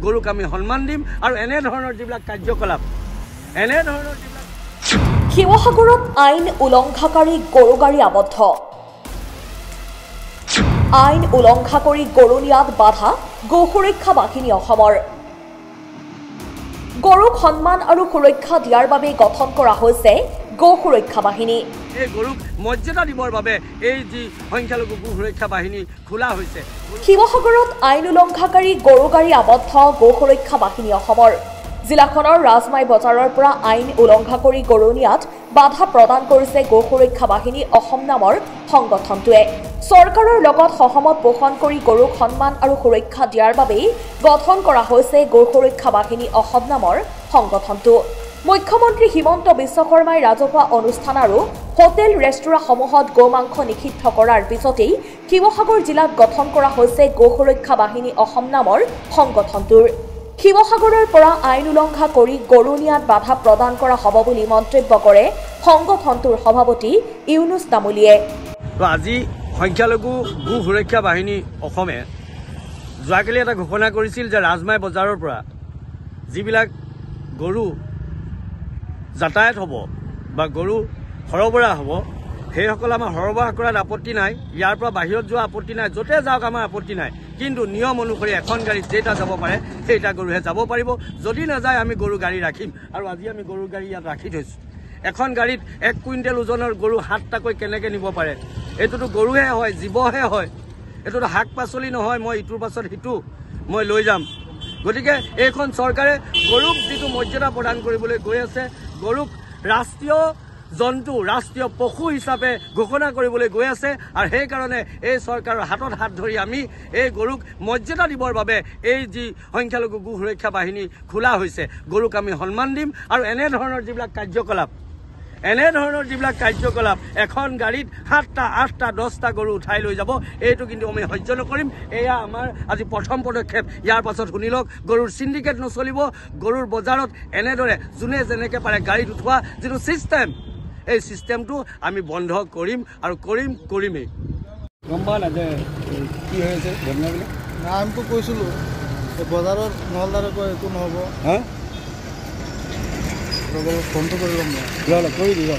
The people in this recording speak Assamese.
গৰুক আমি সন্মান দিম আৰু এনেধৰণৰ যিবিলাক কাৰ্যকলাপ শিৱসাগৰত আইন উলংঘাকাৰী গৰু গাড়ী আবদ্ধ আইন উলংঘা কৰি গৰু নিয়াত বাধা গো সুৰক্ষা বাহিনী অসমৰ গৰুক সন্মান আৰু সুৰক্ষা দিয়াৰ বাবে গঠন কৰা হৈছে গো সুৰক্ষা বাহিনী এই গৰুক মৰ্যাদা দিবৰ বাবে এই যি সংখ্যালঘু গো সুৰক্ষা বাহিনী খোলা হৈছে শিৱসাগৰত আইন উলংঘাকাৰী গৰু গাড়ী আবদ্ধ গো সুৰক্ষা বাহিনী অসমৰ জিলাখনৰ ৰাজমাই বজাৰৰ পৰা আইন উলংঘা কৰি গৰু নিয়াত বাধা প্ৰদান কৰিছে গো সুৰক্ষা বাহিনী অসম নামৰ সংগঠনটোৱে চৰকাৰৰ লগত সহমত পোষণ কৰি গৰুক সন্মান আৰু সুৰক্ষা দিয়াৰ বাবে গঠন কৰা হৈছে গো সুৰক্ষা বাহিনী অসম নামৰ সংগঠনটো মুখ্যমন্ত্ৰী হিমন্ত বিশ্ব শৰ্মাই ৰাজহুৱা অনুষ্ঠান আৰু হোটেল ৰেষ্টুৰাসমূহত গো মাংস নিষিদ্ধ কৰাৰ পিছতেই শিৱসাগৰ জিলাত গঠন কৰা হৈছে গো সুৰক্ষা বাহিনী অসম নামৰ সংগঠনটোৰ শিৱসাগৰৰ পৰা আইন উলংঘা কৰি গৰু নিয়াত বাধা প্ৰদান কৰা হ'ব বুলি মন্তব্য কৰে সংগঠনটোৰ সভাপতি ইউনুছ তামুলীয়ে আজি সংখ্যালঘু গো সুৰক্ষা বাহিনী অসমে যোৱাকালি এটা ঘোষণা কৰিছিল যে ৰাজমাই বজাৰৰ পৰা যিবিলাক গৰু যাতায়াত হ'ব বা গৰু সৰবৰাহ হ'ব সেইসকল আমাৰ সৰবৰাহ কৰাত আপত্তি নাই ইয়াৰ পৰা বাহিৰত যোৱা আপত্তি নাই য'তে যাওক আমাৰ আপত্তি নাই কিন্তু নিয়ম অনুসৰি এখন গাড়ীত যেটা যাব পাৰে সেইটা গৰুহে যাব পাৰিব যদি নাযায় আমি গৰু গাড়ী ৰাখিম আৰু আজি আমি গৰু গাড়ী ইয়াত ৰাখি থৈছোঁ এখন গাড়ীত 1 কুইণ্টেল ওজনৰ গৰু 7টাকৈ কেনেকৈ নিব পাৰে এইটোতো গৰুহে হয় জীৱহে হয় এইটোতো শাক পাচলি নহয় মই ইটোৰ পাছত সিটো মই লৈ যাম গতিকে এইখন চৰকাৰে গৰুক যিটো মৰ্যাদা প্ৰদান কৰিবলৈ গৈ আছে গৰুক ৰাষ্ট্ৰীয় জন্তু ৰাষ্ট্ৰীয় পশু হিচাপে ঘোষণা কৰিবলৈ গৈ আছে আৰু সেইকাৰণে এই চৰকাৰৰ হাতত হাত ধৰি আমি এই গৰুক মৰ্যাদা দিবৰ বাবে এই যি সংখ্যালঘু গো সুৰক্ষা বাহিনী খোলা হৈছে গৰুক আমি সন্মান দিম আৰু এনেধৰণৰ যিবিলাক কাৰ্যকলাপ এখন গাড়ীত 7টা 8টা 10টা গৰু উঠাই লৈ যাব এইটো কিন্তু আমি সহ্য নকৰিম এয়া আমাৰ আজি প্ৰথম পদক্ষেপ ইয়াৰ পাছত শুনি লওক গৰুৰ সিন্ডিকেট নচলিব গৰুৰ বজাৰত এনেদৰে যোনে যেনেকৈ পাৰে গাড়ীত উঠোৱা যিটো চিষ্টেম এই চিষ্টেমটো আমি বন্ধ কৰিম আৰু কৰিমেই গম পোৱা নাই যে কি হৈ আছে ঘটনাবিলাক আমিতো কৈছিলোঁ বজাৰত নহ'লে কৈ একো নহ'ব হা ফোনটো কৰি ল'ম কৰি দিব